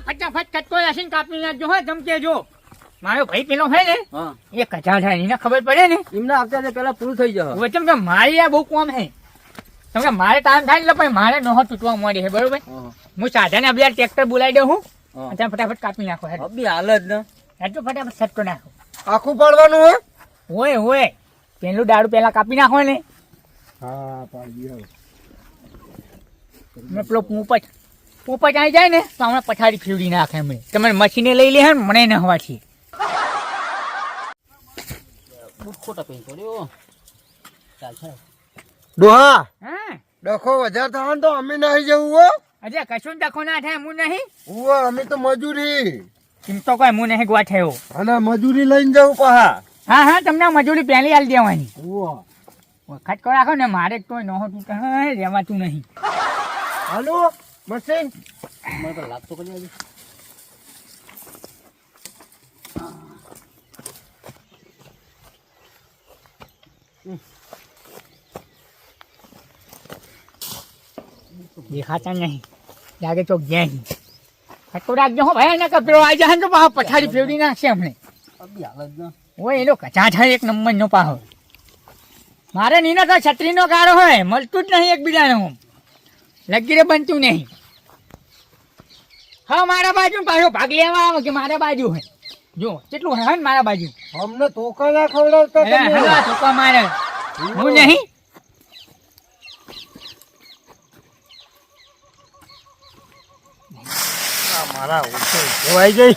ફટાફટ કટકો રાખીને કાપી નાખજો હો જમકે જો મારો ભાઈ પેલો છે ને એ કચા થાય એને ખબર પડે ને એમને આવતા પેલા પૂરું થઈ જશે. વચમ કે મારી આ બહુ કોમ છે કેમ કે મારે ટાઈમ થાય એટલે પછી મારે નોહો તૂટવા મળે છે બરોબર. હું સાધાને બે ટ્રેક્ટર બોલાવી દઉં હું ત્યાં ફટાફટ કાપી નાખો હે અબી હાલ જ ને હેડો ફટાફટ સટકો નાખો. આખું પાડવાનું હોય હોય પેલું દાડું પેલા કાપી નાખો ને. હા પાડી હવે મેં પેલો પોપટ આવી જાય ને તો હમણાં પથારી ફેવડી નાખે એમણે તમે મશીને લઈ લે ને મને નહવા છીએ. ખોટા પૈ પડ્યો ચાલ છે ડોહા હા ડખો વધારે થાય તો અમે નહીં જવું હો. અજય કશું દખો ના થાય હું નહીં ઉવા અમે તો મજૂરી એમ તો કોઈ હું નહીં ગોઠ થયો. અને મજૂરી લઈને જવું પહા. હા હા તમને મજૂરી પહેલી હાલ દેવાની ઉવા વખત કો રાખો ને મારે તો નહો તૂટે રહેવાતું નહીં. હાલો મશીન મને તો લાગતો કરી આજે દેખાતા નહીં લાગે તો ગયા ખટકો રાખજો હો ભાઈ ને કપડો આવી જાય ને તો પાછો પથારી ફેવડી નાખશે અમને. અબી હાલ જ ને હોય એનો કચા થાય એક નંબર નો પાહો મારે નીનો તો છત્રીનો ગાળો હોય મળતું જ નહીં એકબીજાને હું લગીરે બનતું નહીં. હા મારા બાજુ પાછો ભાગ લેવા આવે કે મારા બાજુ હોય જો કેટલું હોય ને મારા બાજુ અમને ધોકા ના ખવડાવતા તમે. ચોકા મારે હું નહીં મારા ઓછો જોવાઈ ગઈ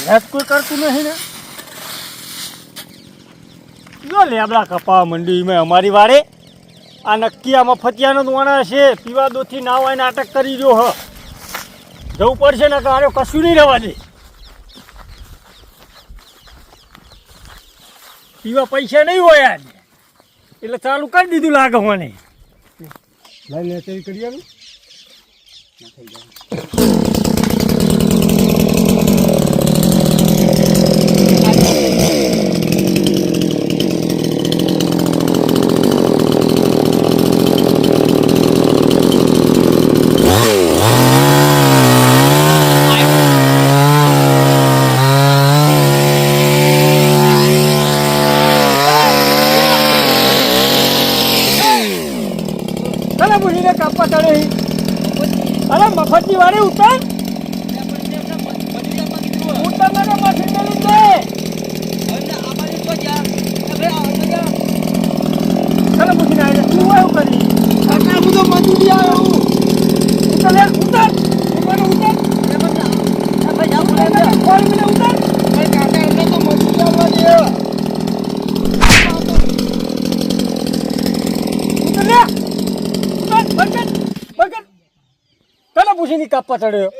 યાદ કોઈ કરતું નહીં ને. જો લેબડા કપા મંડીમાં અમારી વારે આ નક્કી આમાં ફતિયાનો દોણા છે પીવા દોથી ના હોય નાટક કરી જો હ જવું પડશે ને કારો કશું નહીં રહેવા દે. પીવા પૈસા નહીં હોય આજ એટલે ચાલુ કરી દીધું લાગે મને લઈને તે કરી આવું. અરે મફતની વાળી ઉતર ઉતર મને મશીન ને લીધે ચાલો પૂછીને આવી તું એવું કરી આટલા બધો મજૂરી આવ્યો ઉતર લે ઉતર મને ઉતર કોણ મને ઉતર કાકા એટલે તો મજૂરી આવવા દે ઉતર લે ઉતર બગડ બગડ પેલા પૂછીને કાપવા ચડ્યો.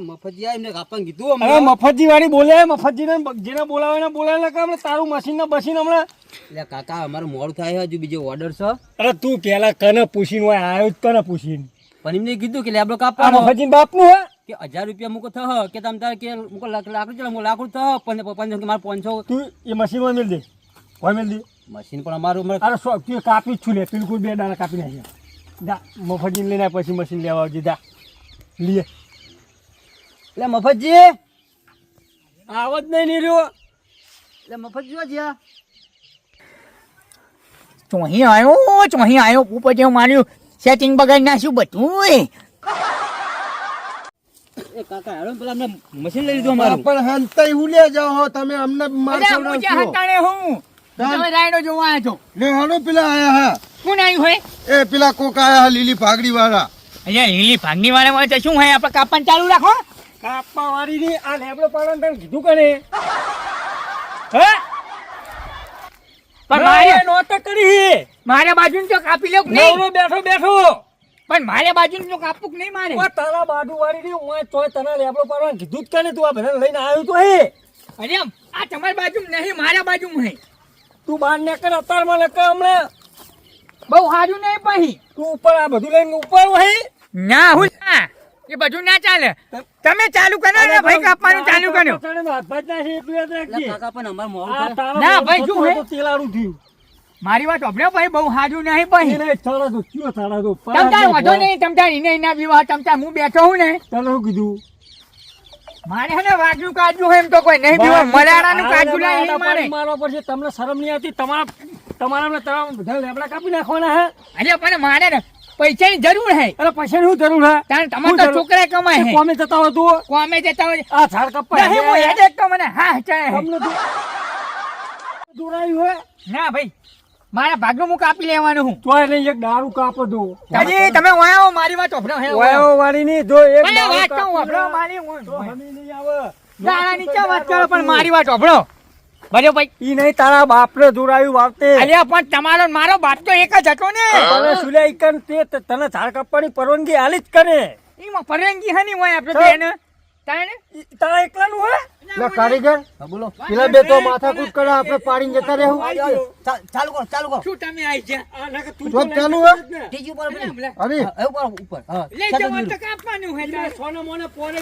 મફતજી એમને કાપવાનું કીધું અરે મફતજી વાળી બોલે મફતજીને જેને બોલાવે ને બોલાવે કે આપણે તારું મશીન ને બસીને હમણાં. એટલે કાકા અમારું મોડું થાય હજુ બીજો ઓર્ડર છે અરે તું પેલા કને પૂછીને હોય આવ્યો જ કને પૂછીને પણ એમને કીધું કે લેબડો આ કાપવાનો મફતજી બાપનું હે કે 1000 રૂપિયા મૂકો થહ કે તમ તારે કે મૂકો લાકડું ચલા લાકડું થહ પણ મારે 500 તું એ મશીનમાં મેળ દે હોય મેળ દે. મશીન પણ અમારું અરે તું કાપી જ છું લે બિલકુલ 2 દાડા કાપી નાખ્યા દા મફતજીને લઈને પછી મશીન લેવા આવજે દા લે એટલે મફતજી આવત નહીં રહ્યો એટલે મફતજી જો જ્યાં ચોહી આવ્યો ઉપર માર્યું સેટિંગ બગાડી નાખ્યું બધું એ કાકા હેડો પેલા અમને મશીન લઈ લીધું અમારું પણ હંતાઈ હુલે જાઓ હો તમે અમને મારશો હું જ્યાં હટાણે હું તમે રાયડો જોવા આવ્યો છો ને હાલો પેલા આયા હા કોણ આવ્યું હોય એ પેલા કોક આયા હા લીલી પાઘડી વાળા. અહીંયા લીલી ભાગની વાળા તો શું હોય આપણે કાપવાનું ચાલુ રાખો કાપા વાળી ની આ લેબડો પાડવાનું તને કીધું કને હે પણ મારે નોટ કરી મારા બાજુ તો કાપી લો નહીં નવરો બેઠો બેઠો પણ મારે બાજુ તો કાપવું નહીં મારે તારા બાજુ વાળી ની હું તોય તને લેબડો પાડવાનું કીધું જ કને તું આ બધા લઈને આવ્યો તો હે અરે આ તમારી બાજુ નહીં મારા બાજુ નહીં તું બહાર ને કર અતારમાં ને કર હમણાં બહુ સારું નહીં પછી તું ઉપર આ બધું લઈને ઉપર હે ના હું ના એ બધું ના ચાલે તમે ચાલુ કરો ને ભાઈ કાપવાનું ચાલુ કરો એટલે કાકા પણ અમારું મોડું થાય ના ભાઈ શું હે તેલારું થયું મારી વાત સાંભળો ભાઈ, બહુ સારું નહીં ભાઈ. એને ચાલો તો કયો ચાલો તો તમતાર વાંધો નહીં, તમતાર એને એના વિવાહ તમતાર હું બેઠો હું ને, ચાલો શું કીધું મારે હે ને વાઘનું કાજુ હોય એમ તો કોઈ નહીં પીવા, મલાડાનું કાજુ લાય નહીં મારે. મારવા પડશે, તમને શરમ નહીં આવતી? તમારા બધા લેબડા કાપી નાખવાના હે. અરે પણ મારે ને પૈસાની જરૂર હે. અરે પૈસાની શું જરૂર હે? તારે તમારે તો છોકરા કમાય હે. કોમે જતા હોય તું કોમે જતા હોય આ ઝાડ કપાય નહીં, હું હેડેક તો મને હા ચાલે હે. તમને દોરાયું હે ના ભાઈ, મારા ભાગનું હું કાપી લેવાનું હું. તોય નહીં એક દારૂ કાપો દો. હજી તમે વાયો મારી વાત સાંભળો હે. વાયો વાળી નહીં, જો એક મને દારૂ વાત તો કાપો સાંભળો દો. મારી તો હમી નહીં આવે. તારા નીચે વાત કરો પણ મારી વાત સાંભળો. ભલે ભાઈ, ઈ નહીં તારા બાપને દોરાયું વાવતે. અલ્યા પણ તમારો ને મારો બાપ તો એક જ હતો ને. તને સુલ્યા ઈકન તે તને ઝાડ કાપવાની પરવાનગી આલી જ કરે. એમાં ફરંગી હની હોય આપણે બેન. તારે તારા એકલાનું હે? લે કારીગર, બોલો પેલા બે તો માથાકૂટ કરે, આપણે પાડીને જતા રહેવું. ચાલુ કરો શું તમે આવી જા આ નકર તું જો તો ચાલુ હે? ત્રીજી ઉપર પેલી. અરે ઉપર હા લઈ જવા તો કાપવાનું હે તારે. સોના મોને પોને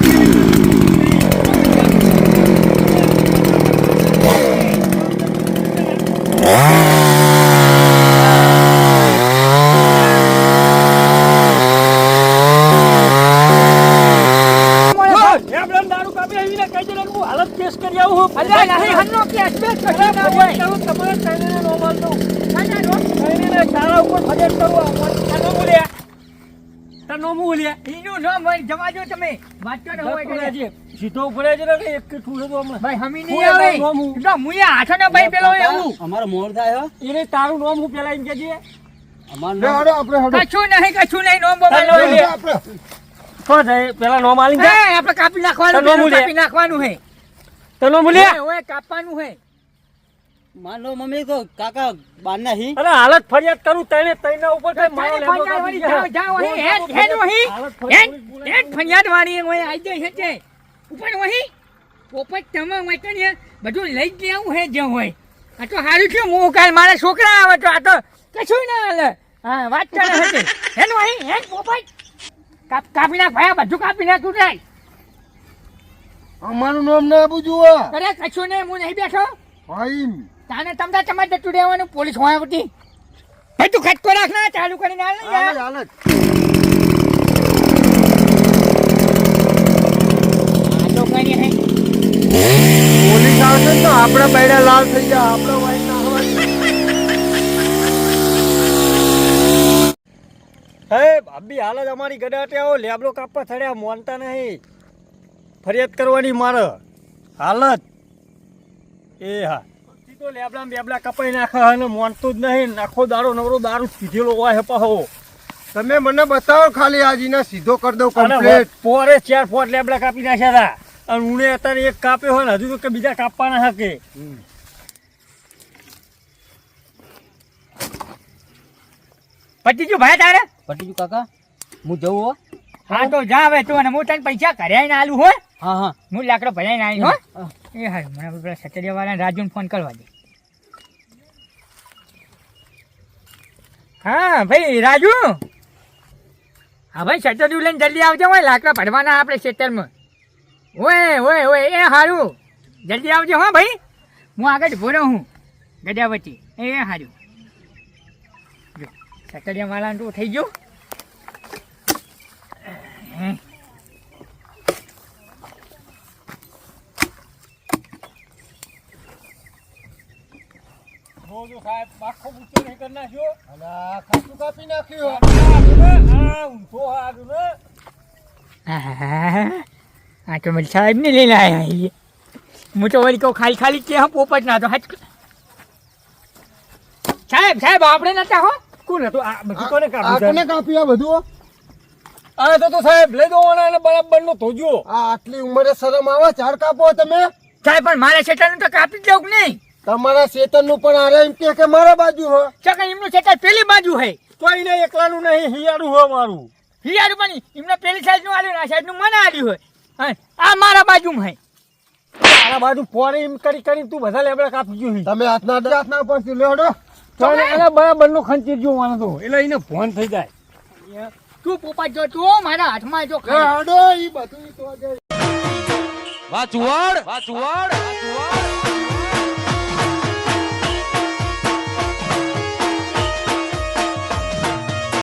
દારૂ કાપી આવીને કહી દે હું હાલત કેસ કરી આવું છું. અલ્યા નહીં હનનો કેસ બેસ કશું ના હોય. કરું તમારે કહીને નો માનતો. ના નો કહીને તારા ઉપર ફરિયાદ કરું. તનો બોલ્યા તનો બોલ્યા ઈનું નામ હોય જવા દો તમે. વાત તો ન હોય કે જે સીધો પડે છે ને કે એક ઠૂલો તો હમણાં ભાઈ હમી હું નહીં આવે. એનું નામ હું. તો મુએ હાથો ને ભાઈ પેલો એવું. અમારો મોડ થાય હો એને તારું નામ હું પેલા એમ કહેજે. અમારું લે નામ હડો આપણે હડો. કશું નહીં નોમ બોલ. તારો લે આપણે. શું થાય પેલા નામ આલી જા. આપણે કાપી નાખવાનું તનો મુલે. કાપી નાખવાનું હે. તનો બોલ્યા ઓય ઓય કાપવાનું હે. માનો મમ્મી તો કાકા બારના હી અરે હાલત ફરિયાદ કરું તને તઈના ઉપર કઈ મારો તારે લેબડો ફરિયાદ કાપી વાળી જાઓ ગયા. જાઓ અહીં હેડ વહી. હાલત ફરિયાદ હેડ ફરિયાદ વાળી હોય આઈ જાય છે ઉપર વહી. પોપટ તમે હોય તો ને બધું લઈ જ લેવું હે જે હોય. આ તો સારું છે હું કાલ મારા છોકરા આવે તો આ તો કશું ના હાલે. હા વાત કરે છે હેડ વહી હેડ પોપટ. કાપી નાખ ભાઈ બધું કાપી નાખ તું જાય. અમારું નામ ના આપું જુઓ. અરે કશું નહીં હું નહીં બેઠો. ભાઈ તાને તમને તમારે જતું રહેવાનું પોલીસ હોય બધી. ભાઈ તું ખટકો રાખ ને ચાલુ કરીને હાલ ને યાર. હાલત આ તો કઈ હે. પોલીસ આવશે ને તો આપણા બૈડા લાલ થઈ જાય, આપણે વાઈ ના હોય. હે ભાભી હાલ જ અમારી ગડાટે આવો લેબડો કાપવા થડ્યા મોનતા નહીં. ફરિયાદ કરવાની મારે હાલત એ હા તો લેબડા બેબડા કપાઈ નાખે અને મોનતું જ નહીં. નાખો દારૂ નવરો દારૂ પીધેલો હોય પાહો. તમે મને બતાવો ખાલી આજીને સીધો કરી દઉં અને કમ્પ્લીટ. પોરે 4 લેબડા કાપી નાખ્યા હતા અને ઉને અત્યારે એક કાપ્યો હોય ને હજુ તો કે બીજા કાપવાના હકે. પતી ગયું ભાઈ તારે. પટીજુ કાકા હું જવું હો હા તો જા હવે તું અને હું તને પૈસા કર્યા ને આલું હોય. હા હા હું લાકડો ભરાઈને આવી હો. એ હારું મને પેલા સતરિયા વાળા રાજુને ફોન કરવા દે. હા ભાઈ રાજુ. હા ભાઈ સતરિયું લઈને જલ્દી આવજો હોય લાકડા ભરવાના આપણે ખેતરમાં. ઓય ઓય ઓય એ હારું જલ્દી આવજો હા ભાઈ. હું આગળ ભોરો હું ગજાવતી. એ હારું જો સતરિયા વાળાને તો થઈ ગયું. જો સાહેબ આખો બુટ્ટો નહીં કરી નાખ્યો. અલા, ખાસું કાપી નાખ્યું. આ ઊંધો હારું ને. આ તો મારી સાહેબ ને લઈને આવ્યા છીએ. હું તો વળી કહું ખાલી ખાલી કે હા પોપટ ના તો હાચ. સાહેબ સાહેબ આપણે નતા હો. કોને તો આ બધું કોને આ કાપ્યું કોને સાહેબ? કાપ્યું આ બધું? આ તો સાહેબ લઈ દો અને બરાબર નો ધોજો. આ આટલી ઉંમરે શરમ આવે? ઝાડ કાપો તમે? સાહેબ પણ મારા શેઠાનું તો કાપી જ દઉં નહીં. તમારા શેતરનું પણ આરે એમ કે મારા બાજુ હો. ચકન એમનું શેઠા પેલી બાજુ હે. તો એને એકલાનું નહીં હિયારું હોય મારું. હિયારું પણ એમને પેલી સાઈડ નું આલ્યું આ સાઈડ નું મને આલ્યું હોય. હા, આ મારા બાજુમાં હે. તારા બાજુ પોરે એમ કરી કરી તું બધા લેબડા કાપી ગયું. તમે હાથના પરથી લેવડો. તો એને બરાબર નો ખંચી જોવાનો તો એટલે એને ફોન થઈ જાય. તું પોપટ જો તું મારા હાથમાં જો એ હાડો ઈ બધું તો વાચુવાડ વાચુવાડ વાચુવાડ